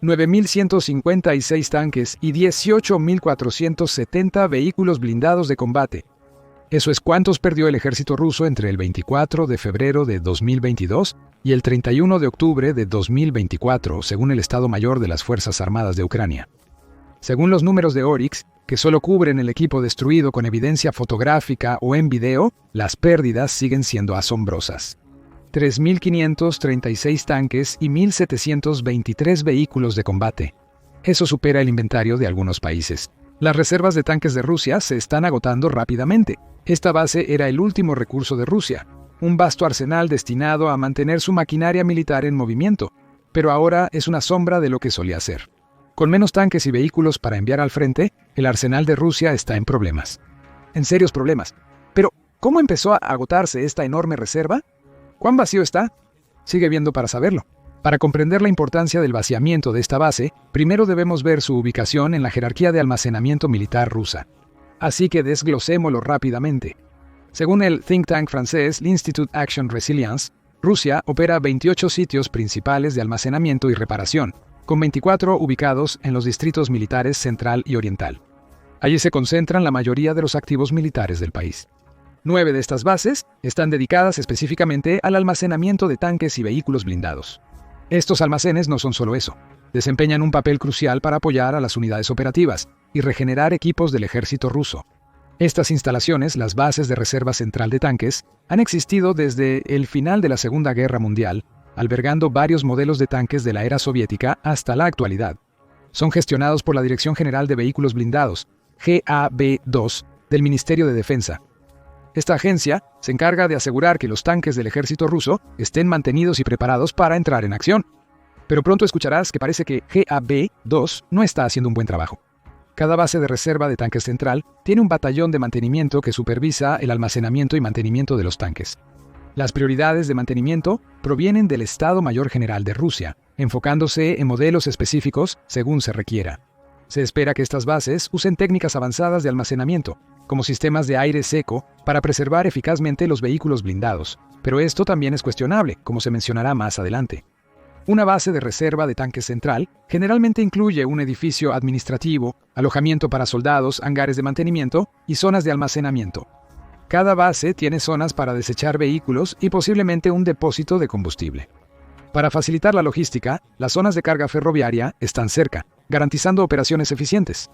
9.156 tanques y 18.470 vehículos blindados de combate. Eso es cuántos perdió el ejército ruso entre el 24 de febrero de 2022 y el 31 de octubre de 2024, según el Estado Mayor de las Fuerzas Armadas de Ucrania. Según los números de Oryx, que solo cubren el equipo destruido con evidencia fotográfica o en video, las pérdidas siguen siendo asombrosas. 3.536 tanques y 1.723 vehículos de combate. Eso supera el inventario de algunos países. Las reservas de tanques de Rusia se están agotando rápidamente. Esta base era el último recurso de Rusia, un vasto arsenal destinado a mantener su maquinaria militar en movimiento, pero ahora es una sombra de lo que solía ser. Con menos tanques y vehículos para enviar al frente, el arsenal de Rusia está en problemas. En serios problemas. Pero, ¿cómo empezó a agotarse esta enorme reserva? ¿Cuán vacío está? Sigue viendo para saberlo. Para comprender la importancia del vaciamiento de esta base, primero debemos ver su ubicación en la jerarquía de almacenamiento militar rusa. Así que desglosémoslo rápidamente. Según el think tank francés l'Institut Action Resilience, Rusia opera 28 sitios principales de almacenamiento y reparación, con 24 ubicados en los distritos militares central y oriental. Allí se concentran la mayoría de los activos militares del país. 9 de estas bases están dedicadas específicamente al almacenamiento de tanques y vehículos blindados. Estos almacenes no son solo eso, desempeñan un papel crucial para apoyar a las unidades operativas y regenerar equipos del ejército ruso. Estas instalaciones, las bases de reserva central de tanques, han existido desde el final de la Segunda Guerra Mundial, albergando varios modelos de tanques de la era soviética hasta la actualidad. Son gestionados por la Dirección General de Vehículos Blindados, GAB-2, del Ministerio de Defensa. Esta agencia se encarga de asegurar que los tanques del ejército ruso estén mantenidos y preparados para entrar en acción. Pero pronto escucharás que parece que GAB-2 no está haciendo un buen trabajo. Cada base de reserva de tanques central tiene un batallón de mantenimiento que supervisa el almacenamiento y mantenimiento de los tanques. Las prioridades de mantenimiento provienen del Estado Mayor General de Rusia, enfocándose en modelos específicos según se requiera. Se espera que estas bases usen técnicas avanzadas de almacenamiento, como sistemas de aire seco, para preservar eficazmente los vehículos blindados, pero esto también es cuestionable, como se mencionará más adelante. Una base de reserva de tanques central generalmente incluye un edificio administrativo, alojamiento para soldados, hangares de mantenimiento y zonas de almacenamiento. Cada base tiene zonas para desechar vehículos y posiblemente un depósito de combustible. Para facilitar la logística, las zonas de carga ferroviaria están cerca, garantizando operaciones eficientes.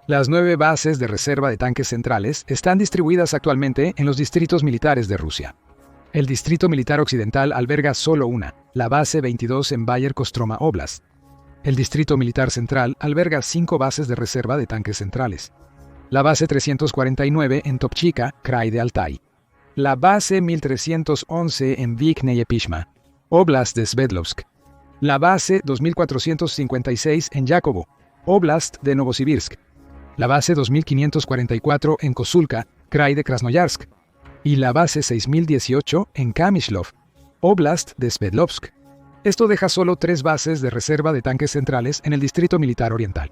Las 9 bases de reserva de tanques centrales están distribuidas actualmente en los distritos militares de Rusia. El Distrito Militar Occidental alberga solo una, la Base 22 en Bayer-Kostroma Oblast. El Distrito Militar Central alberga 5 bases de reserva de tanques centrales. La Base 349 en Topchika, Krai de Altai. La Base 1311 en Vikhneye-Pishma, Oblast de Sverdlovsk. La Base 2456 en Yakovo, Oblast de Novosibirsk. La Base 2544 en Kosulka, Krai de Krasnoyarsk. Y la Base 6018 en Kamyshlov, Oblast de Sverdlovsk. Esto deja solo 3 bases de reserva de tanques centrales en el Distrito Militar Oriental.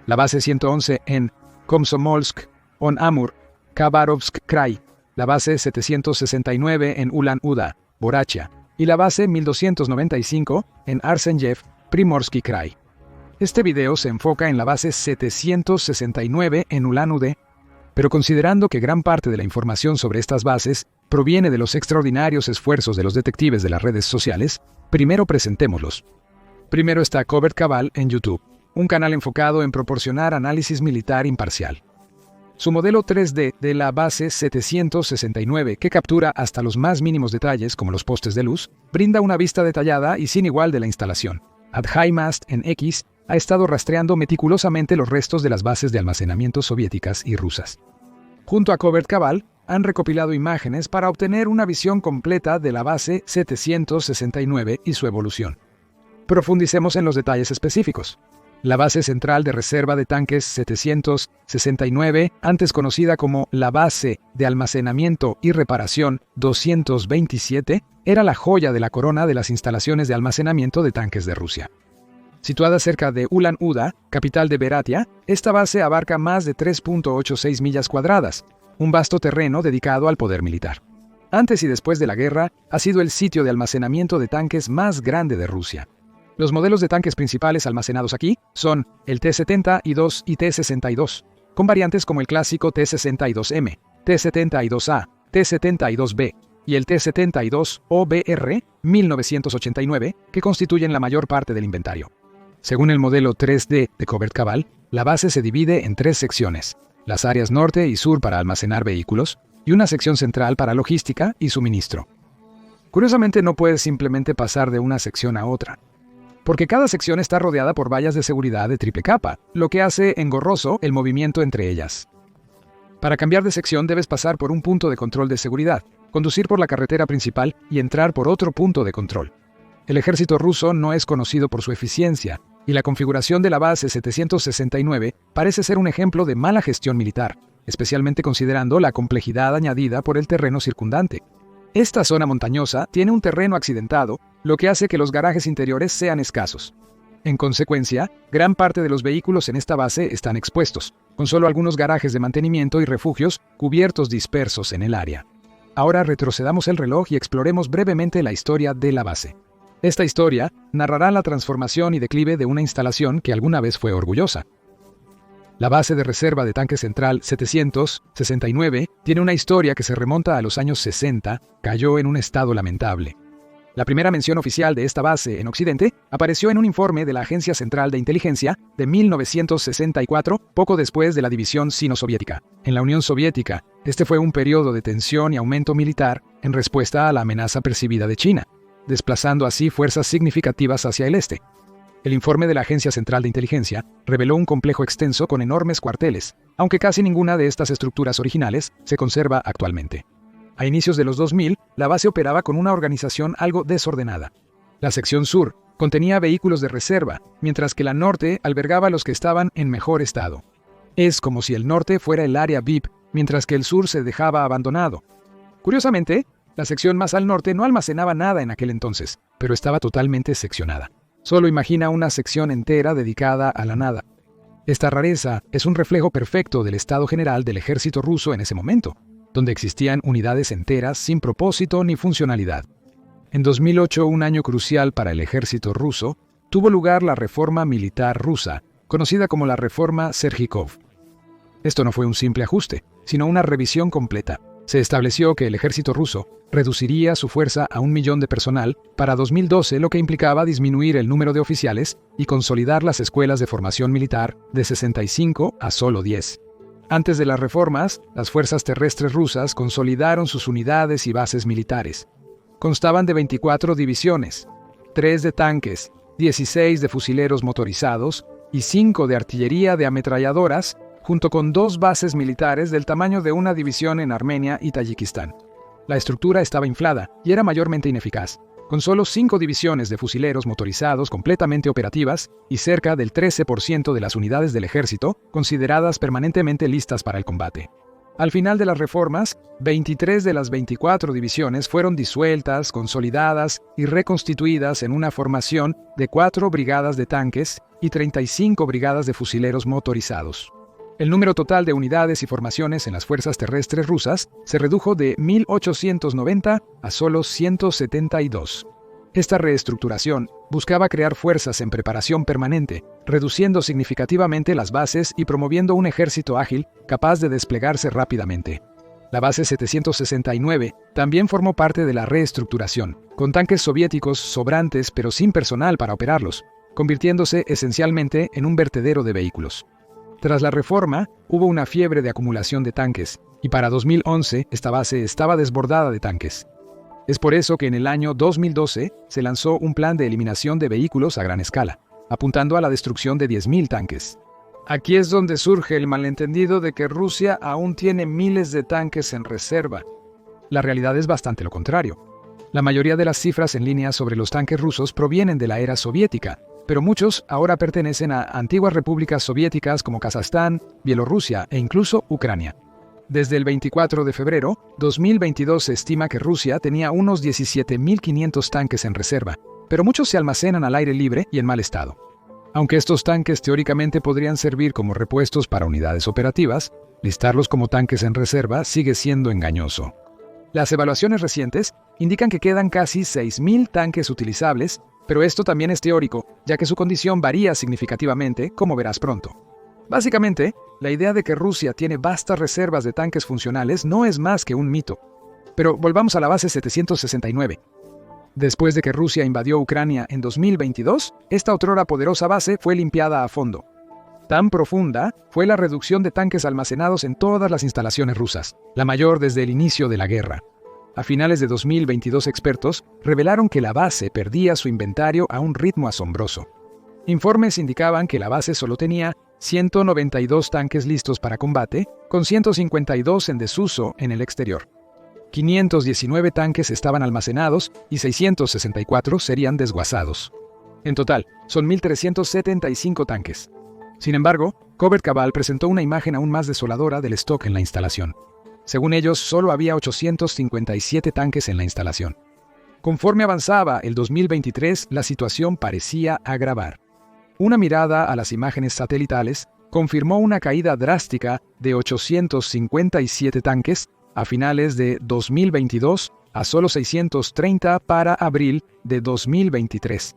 La Base 111 en Komsomolsk-on-Amur, Khabarovsk Krai. La Base 769 en Ulan-Uda, Borachia. Y la Base 1295 en Arsenyev, Primorsky Krai. Este video se enfoca en la Base 769 en Ulan-Ude, pero considerando que gran parte de la información sobre estas bases proviene de los extraordinarios esfuerzos de los detectives de las redes sociales, primero presentémoslos. Primero está Covert Cabal en YouTube, un canal enfocado en proporcionar análisis militar imparcial. Su modelo 3D de la Base 769, que captura hasta los más mínimos detalles como los postes de luz, brinda una vista detallada y sin igual de la instalación. At High Mast en X ha estado rastreando meticulosamente los restos de las bases de almacenamiento soviéticas y rusas. Junto a Covert Cabal, han recopilado imágenes para obtener una visión completa de la Base 769 y su evolución. Profundicemos en los detalles específicos. La Base Central de Reserva de Tanques 769, antes conocida como la Base de Almacenamiento y Reparación 227, era la joya de la corona de las instalaciones de almacenamiento de tanques de Rusia. Situada cerca de Ulan-Uda, capital de Beratia, esta base abarca más de 3.86 millas cuadradas, un vasto terreno dedicado al poder militar. Antes y después de la guerra, ha sido el sitio de almacenamiento de tanques más grande de Rusia. Los modelos de tanques principales almacenados aquí son el T-72 y T-62, con variantes como el clásico T-62M, T-72A, T-72B y el T-72OBR 1989, que constituyen la mayor parte del inventario. Según el modelo 3D de Covert Cabal, la base se divide en 3 secciones: las áreas norte y sur para almacenar vehículos, y una sección central para logística y suministro. Curiosamente, no puedes simplemente pasar de una sección a otra, porque cada sección está rodeada por vallas de seguridad de triple capa, lo que hace engorroso el movimiento entre ellas. Para cambiar de sección debes pasar por un punto de control de seguridad, conducir por la carretera principal y entrar por otro punto de control. El ejército ruso no es conocido por su eficiencia, y la configuración de la base 769 parece ser un ejemplo de mala gestión militar, especialmente considerando la complejidad añadida por el terreno circundante. Esta zona montañosa tiene un terreno accidentado, lo que hace que los garajes interiores sean escasos. En consecuencia, gran parte de los vehículos en esta base están expuestos, con solo algunos garajes de mantenimiento y refugios cubiertos dispersos en el área. Ahora retrocedamos el reloj y exploremos brevemente la historia de la base. Esta historia narrará la transformación y declive de una instalación que alguna vez fue orgullosa. La base de reserva de tanque central 769 tiene una historia que se remonta a los años 60, cayó en un estado lamentable. La primera mención oficial de esta base en Occidente apareció en un informe de la Agencia Central de Inteligencia de 1964, poco después de la división sino-soviética. En la Unión Soviética, este fue un periodo de tensión y aumento militar en respuesta a la amenaza percibida de China, desplazando así fuerzas significativas hacia el este. El informe de la Agencia Central de Inteligencia reveló un complejo extenso con enormes cuarteles, aunque casi ninguna de estas estructuras originales se conserva actualmente. A inicios de los 2000, la base operaba con una organización algo desordenada. La sección sur contenía vehículos de reserva, mientras que la norte albergaba los que estaban en mejor estado. Es como si el norte fuera el área VIP, mientras que el sur se dejaba abandonado. Curiosamente, la sección más al norte no almacenaba nada en aquel entonces, pero estaba totalmente seccionada. Solo imagina una sección entera dedicada a la nada. Esta rareza es un reflejo perfecto del estado general del ejército ruso en ese momento, donde existían unidades enteras sin propósito ni funcionalidad. En 2008, un año crucial para el ejército ruso, tuvo lugar la reforma militar rusa, conocida como la Reforma Sergikov. Esto no fue un simple ajuste, sino una revisión completa. Se estableció que el ejército ruso reduciría su fuerza a 1 millón de personal para 2012, lo que implicaba disminuir el número de oficiales y consolidar las escuelas de formación militar de 65 a solo 10. Antes de las reformas, las fuerzas terrestres rusas consolidaron sus unidades y bases militares. Constaban de 24 divisiones, 3 de tanques, 16 de fusileros motorizados y 5 de artillería de ametralladoras, junto con 2 bases militares del tamaño de una división en Armenia y Tayikistán. La estructura estaba inflada y era mayormente ineficaz, con solo 5 divisiones de fusileros motorizados completamente operativas y cerca del 13% de las unidades del ejército consideradas permanentemente listas para el combate. Al final de las reformas, 23 de las 24 divisiones fueron disueltas, consolidadas y reconstituidas en una formación de 4 brigadas de tanques y 35 brigadas de fusileros motorizados. El número total de unidades y formaciones en las fuerzas terrestres rusas se redujo de 1.890 a solo 172. Esta reestructuración buscaba crear fuerzas en preparación permanente, reduciendo significativamente las bases y promoviendo un ejército ágil capaz de desplegarse rápidamente. La base 769 también formó parte de la reestructuración, con tanques soviéticos sobrantes pero sin personal para operarlos, convirtiéndose esencialmente en un vertedero de vehículos. Tras la reforma, hubo una fiebre de acumulación de tanques, y para 2011 esta base estaba desbordada de tanques. Es por eso que en el año 2012 se lanzó un plan de eliminación de vehículos a gran escala, apuntando a la destrucción de 10.000 tanques. Aquí es donde surge el malentendido de que Rusia aún tiene miles de tanques en reserva. La realidad es bastante lo contrario. La mayoría de las cifras en línea sobre los tanques rusos provienen de la era soviética, pero muchos ahora pertenecen a antiguas repúblicas soviéticas como Kazajstán, Bielorrusia e incluso Ucrania. Desde el 24 de febrero, 2022 se estima que Rusia tenía unos 17.500 tanques en reserva, pero muchos se almacenan al aire libre y en mal estado. Aunque estos tanques teóricamente podrían servir como repuestos para unidades operativas, listarlos como tanques en reserva sigue siendo engañoso. Las evaluaciones recientes indican que quedan casi 6.000 tanques utilizables Pero esto también es teórico, ya que su condición varía significativamente, como verás pronto. Básicamente, la idea de que Rusia tiene vastas reservas de tanques funcionales no es más que un mito. Pero volvamos a la base 769. Después de que Rusia invadió Ucrania en 2022, esta otrora poderosa base fue limpiada a fondo. Tan profunda fue la reducción de tanques almacenados en todas las instalaciones rusas, la mayor desde el inicio de la guerra. A finales de 2022, expertos revelaron que la base perdía su inventario a un ritmo asombroso. Informes indicaban que la base solo tenía 192 tanques listos para combate, con 152 en desuso en el exterior. 519 tanques estaban almacenados y 664 serían desguazados. En total, son 1.375 tanques. Sin embargo, Covert Cabal presentó una imagen aún más desoladora del stock en la instalación. Según ellos, solo había 857 tanques en la instalación. Conforme avanzaba el 2023, la situación parecía agravar. Una mirada a las imágenes satelitales confirmó una caída drástica de 857 tanques a finales de 2022 a solo 630 para abril de 2023.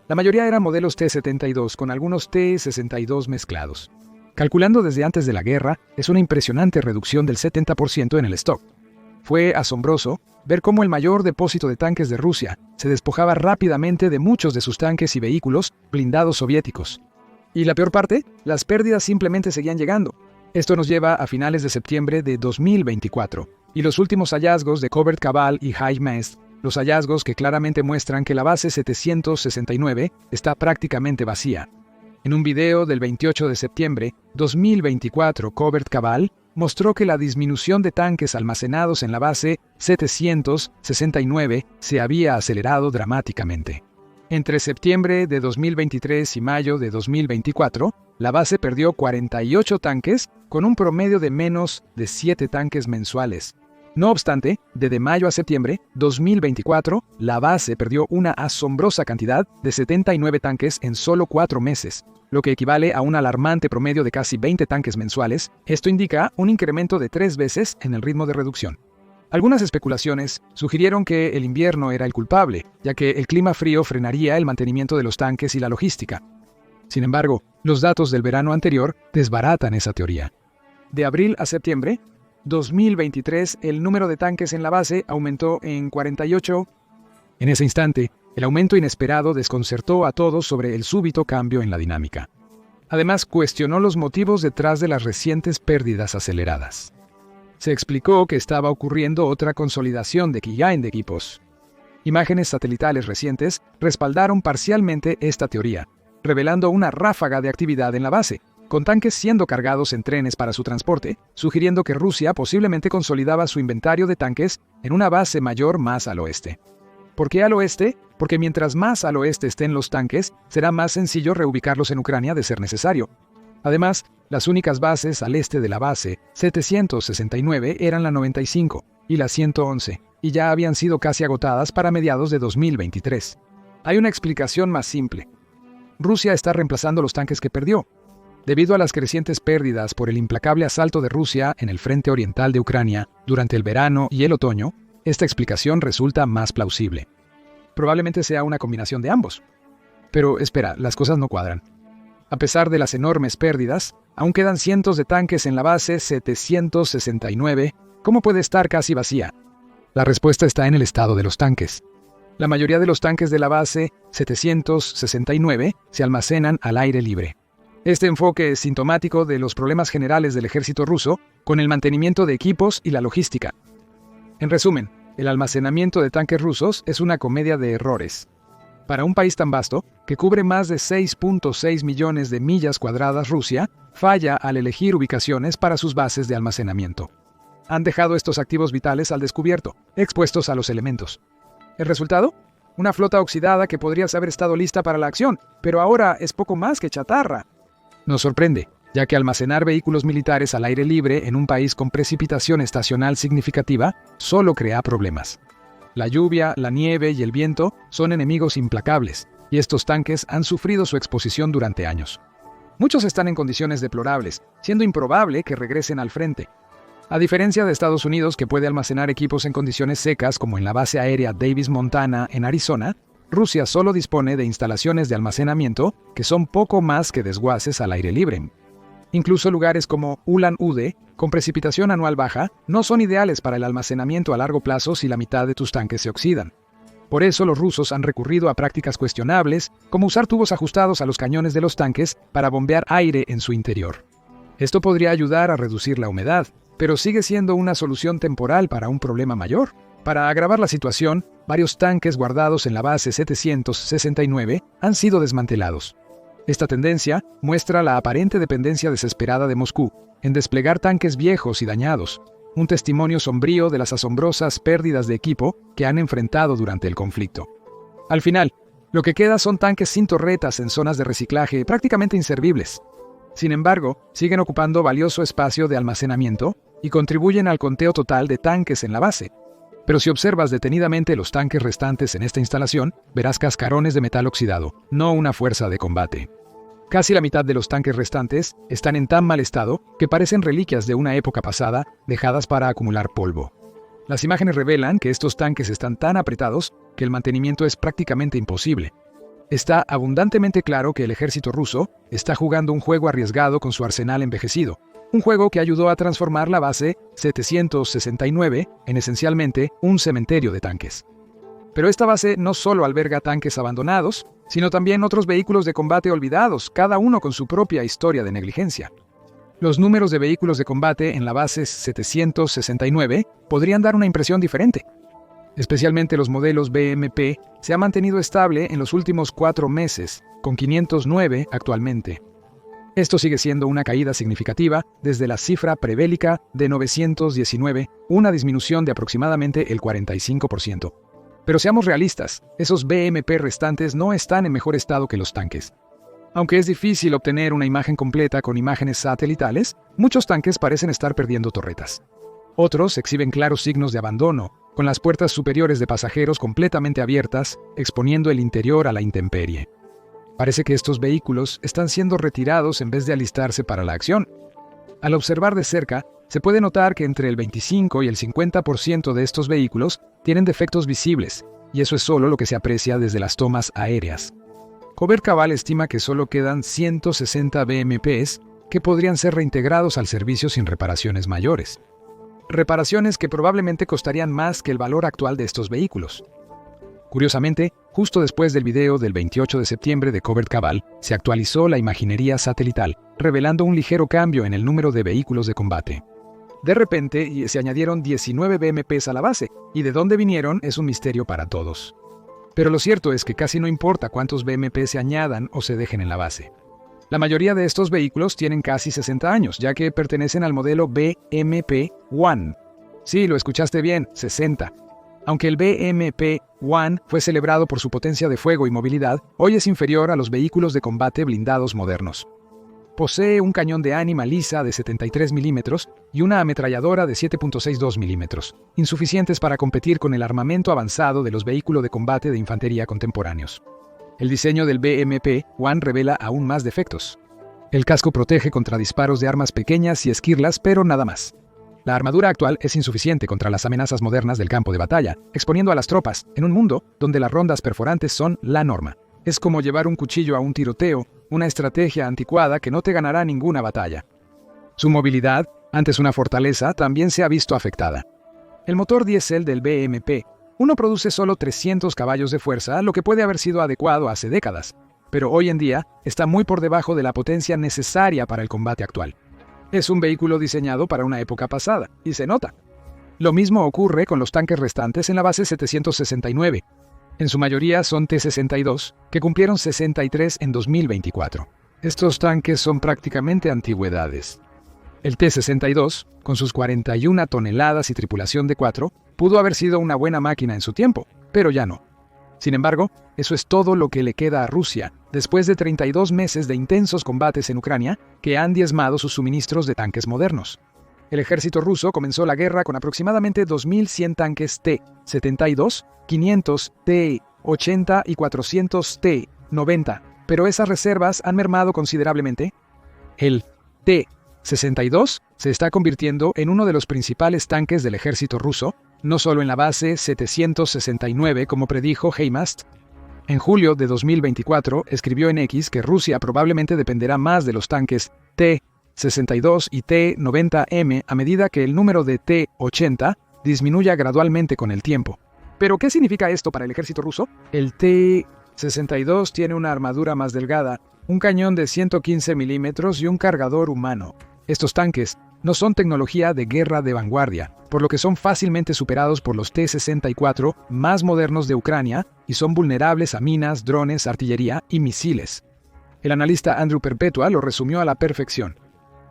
La mayoría eran modelos T-72 con algunos T-62 mezclados. Calculando desde antes de la guerra, es una impresionante reducción del 70% en el stock. Fue asombroso ver cómo el mayor depósito de tanques de Rusia se despojaba rápidamente de muchos de sus tanques y vehículos blindados soviéticos. Y la peor parte, las pérdidas simplemente seguían llegando. Esto nos lleva a finales de septiembre de 2024, y los últimos hallazgos de Covert Cabal y HiMask, los hallazgos que claramente muestran que la base 769 está prácticamente vacía. En un video del 28 de septiembre 2024, Covert Cabal mostró que la disminución de tanques almacenados en la base 769 se había acelerado dramáticamente. Entre septiembre de 2023 y mayo de 2024, la base perdió 48 tanques con un promedio de menos de 7 tanques mensuales. No obstante, desde mayo a septiembre 2024, la base perdió una asombrosa cantidad de 79 tanques en solo 4 meses, lo que equivale a un alarmante promedio de casi 20 tanques mensuales. Esto indica un incremento de 3 veces en el ritmo de reducción. Algunas especulaciones sugirieron que el invierno era el culpable, ya que el clima frío frenaría el mantenimiento de los tanques y la logística. Sin embargo, los datos del verano anterior desbaratan esa teoría. De abril a septiembre 2023, el número de tanques en la base aumentó en 48. En ese instante, el aumento inesperado desconcertó a todos sobre el súbito cambio en la dinámica. Además, cuestionó los motivos detrás de las recientes pérdidas aceleradas. Se explicó que estaba ocurriendo otra consolidación de Keyline de equipos. Imágenes satelitales recientes respaldaron parcialmente esta teoría, revelando una ráfaga de actividad en la base, con tanques siendo cargados en trenes para su transporte, sugiriendo que Rusia posiblemente consolidaba su inventario de tanques en una base mayor más al oeste. ¿Por qué al oeste? Porque mientras más al oeste estén los tanques, será más sencillo reubicarlos en Ucrania de ser necesario. Además, las únicas bases al este de la base 769 eran la 95 y la 111, y ya habían sido casi agotadas para mediados de 2023. Hay una explicación más simple. Rusia está reemplazando los tanques que perdió. Debido a las crecientes pérdidas por el implacable asalto de Rusia en el frente oriental de Ucrania durante el verano y el otoño, esta explicación resulta más plausible. Probablemente sea una combinación de ambos. Pero espera, las cosas no cuadran. A pesar de las enormes pérdidas, aún quedan cientos de tanques en la base 769. ¿Cómo puede estar casi vacía? La respuesta está en el estado de los tanques. La mayoría de los tanques de la base 769 se almacenan al aire libre. Este enfoque es sintomático de los problemas generales del ejército ruso con el mantenimiento de equipos y la logística. En resumen, el almacenamiento de tanques rusos es una comedia de errores. Para un país tan vasto, que cubre más de 6.6 millones de millas cuadradas, Rusia falla al elegir ubicaciones para sus bases de almacenamiento. Han dejado estos activos vitales al descubierto, expuestos a los elementos. ¿El resultado? Una flota oxidada que podría haber estado lista para la acción, pero ahora es poco más que chatarra. Nos sorprende, ya que almacenar vehículos militares al aire libre en un país con precipitación estacional significativa solo crea problemas. La lluvia, la nieve y el viento son enemigos implacables, y estos tanques han sufrido su exposición durante años. Muchos están en condiciones deplorables, siendo improbable que regresen al frente. A diferencia de Estados Unidos, que puede almacenar equipos en condiciones secas como en la base aérea Davis Montana en Arizona, Rusia solo dispone de instalaciones de almacenamiento que son poco más que desguaces al aire libre. Incluso lugares como Ulan-Ude, con precipitación anual baja, no son ideales para el almacenamiento a largo plazo si la mitad de tus tanques se oxidan. Por eso los rusos han recurrido a prácticas cuestionables, como usar tubos ajustados a los cañones de los tanques para bombear aire en su interior. Esto podría ayudar a reducir la humedad, pero sigue siendo una solución temporal para un problema mayor. Para agravar la situación, varios tanques guardados en la base 769 han sido desmantelados. Esta tendencia muestra la aparente dependencia desesperada de Moscú en desplegar tanques viejos y dañados, un testimonio sombrío de las asombrosas pérdidas de equipo que han enfrentado durante el conflicto. Al final, lo que queda son tanques sin torretas en zonas de reciclaje prácticamente inservibles. Sin embargo, siguen ocupando valioso espacio de almacenamiento y contribuyen al conteo total de tanques en la base. Pero si observas detenidamente los tanques restantes en esta instalación, verás cascarones de metal oxidado, no una fuerza de combate. Casi la mitad de los tanques restantes están en tan mal estado que parecen reliquias de una época pasada, dejadas para acumular polvo. Las imágenes revelan que estos tanques están tan apretados que el mantenimiento es prácticamente imposible. Está abundantemente claro que el ejército ruso está jugando un juego arriesgado con su arsenal envejecido, un juego que ayudó a transformar la base 769 en esencialmente un cementerio de tanques. Pero esta base no solo alberga tanques abandonados, sino también otros vehículos de combate olvidados, cada uno con su propia historia de negligencia. Los números de vehículos de combate en la base 769 podrían dar una impresión diferente. Especialmente los modelos BMP se ha mantenido estable en los últimos 4 meses, con 509 actualmente. Esto sigue siendo una caída significativa desde la cifra prebélica de 919, una disminución de aproximadamente el 45%. Pero seamos realistas, esos BMP restantes no están en mejor estado que los tanques. Aunque es difícil obtener una imagen completa con imágenes satelitales, muchos tanques parecen estar perdiendo torretas. Otros exhiben claros signos de abandono, con las puertas superiores de pasajeros completamente abiertas, exponiendo el interior a la intemperie. Parece que estos vehículos están siendo retirados en vez de alistarse para la acción. Al observar de cerca, se puede notar que entre el 25 y el 50% de estos vehículos tienen defectos visibles, y eso es solo lo que se aprecia desde las tomas aéreas. Cobert Cabal estima que solo quedan 160 BMPs que podrían ser reintegrados al servicio sin reparaciones mayores. Reparaciones que probablemente costarían más que el valor actual de estos vehículos. Curiosamente, justo después del video del 28 de septiembre de Cobert Cabal, se actualizó la imaginería satelital, revelando un ligero cambio en el número de vehículos de combate. De repente, se añadieron 19 BMPs a la base, y de dónde vinieron es un misterio para todos. Pero lo cierto es que casi no importa cuántos BMP se añadan o se dejen en la base. La mayoría de estos vehículos tienen casi 60 años, ya que pertenecen al modelo BMP-1. Sí, lo escuchaste bien, 60. Aunque el BMP-1 fue celebrado por su potencia de fuego y movilidad, hoy es inferior a los vehículos de combate blindados modernos. Posee un cañón de ánima lisa de 73 milímetros y una ametralladora de 7.62 milímetros, insuficientes para competir con el armamento avanzado de los vehículos de combate de infantería contemporáneos. El diseño del BMP-1 revela aún más defectos. El casco protege contra disparos de armas pequeñas y esquirlas, pero nada más. La armadura actual es insuficiente contra las amenazas modernas del campo de batalla, exponiendo a las tropas en un mundo donde las rondas perforantes son la norma. Es como llevar un cuchillo a un tiroteo, una estrategia anticuada que no te ganará ninguna batalla. Su movilidad, antes una fortaleza, también se ha visto afectada. El motor diésel del BMP-1 produce solo 300 caballos de fuerza, lo que puede haber sido adecuado hace décadas, pero hoy en día está muy por debajo de la potencia necesaria para el combate actual. Es un vehículo diseñado para una época pasada, y se nota. Lo mismo ocurre con los tanques restantes en la base 769. En su mayoría son T-62, que cumplieron 63 en 2024. Estos tanques son prácticamente antigüedades. El T-62, con sus 41 toneladas y tripulación de 4, pudo haber sido una buena máquina en su tiempo, pero ya no. Sin embargo, eso es todo lo que le queda a Rusia, después de 32 meses de intensos combates en Ucrania que han diezmado sus suministros de tanques modernos. El ejército ruso comenzó la guerra con aproximadamente 2.100 tanques T-72, 500 T-80 y 400 T-90, pero esas reservas han mermado considerablemente. El T-62 se está convirtiendo en uno de los principales tanques del ejército ruso, no solo en la base 769 como predijo Heimast. En julio de 2024, escribió en X que Rusia probablemente dependerá más de los tanques T-62 y T-90M a medida que el número de T-80 disminuya gradualmente con el tiempo. ¿Pero qué significa esto para el ejército ruso? El T-62 tiene una armadura más delgada, un cañón de 115 milímetros y un cargador humano. Estos tanques no son tecnología de guerra de vanguardia, por lo que son fácilmente superados por los T-64 más modernos de Ucrania y son vulnerables a minas, drones, artillería y misiles. El analista Andrew Perpetua lo resumió a la perfección.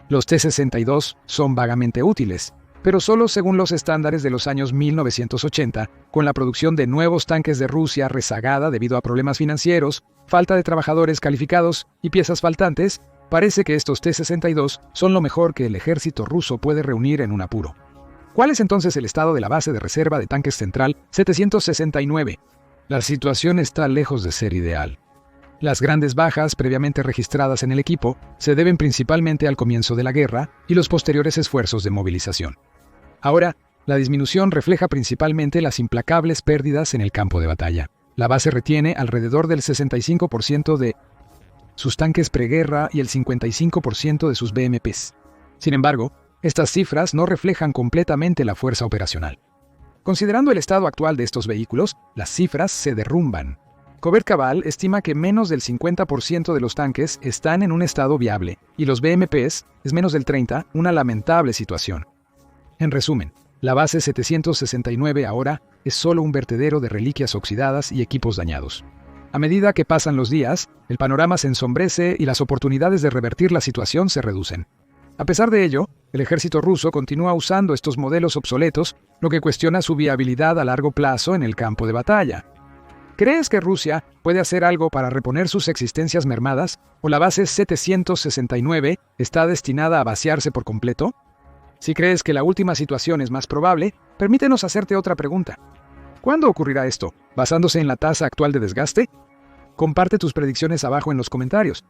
Los T-62 son vagamente útiles, pero solo según los estándares de los años 1980, con la producción de nuevos tanques de Rusia rezagada debido a problemas financieros, falta de trabajadores calificados y piezas faltantes, parece que estos T-62 son lo mejor que el ejército ruso puede reunir en un apuro. ¿Cuál es entonces el estado de la base de reserva de tanques central 769? La situación está lejos de ser ideal. Las grandes bajas previamente registradas en el equipo se deben principalmente al comienzo de la guerra y los posteriores esfuerzos de movilización. Ahora, la disminución refleja principalmente las implacables pérdidas en el campo de batalla. La base retiene alrededor del 65% de sus tanques preguerra y el 55% de sus BMPs. Sin embargo, estas cifras no reflejan completamente la fuerza operacional. Considerando el estado actual de estos vehículos, las cifras se derrumban. Cobert Cabal estima que menos del 50% de los tanques están en un estado viable, y los BMPs es menos del 30%, una lamentable situación. En resumen, la base 769 ahora es solo un vertedero de reliquias oxidadas y equipos dañados. A medida que pasan los días, el panorama se ensombrece y las oportunidades de revertir la situación se reducen. A pesar de ello, el ejército ruso continúa usando estos modelos obsoletos, lo que cuestiona su viabilidad a largo plazo en el campo de batalla. ¿Crees que Rusia puede hacer algo para reponer sus existencias mermadas, o la base 769 está destinada a vaciarse por completo? Si crees que la última situación es más probable, permítenos hacerte otra pregunta. ¿Cuándo ocurrirá esto? ¿Basándose en la tasa actual de desgaste? Comparte tus predicciones abajo en los comentarios.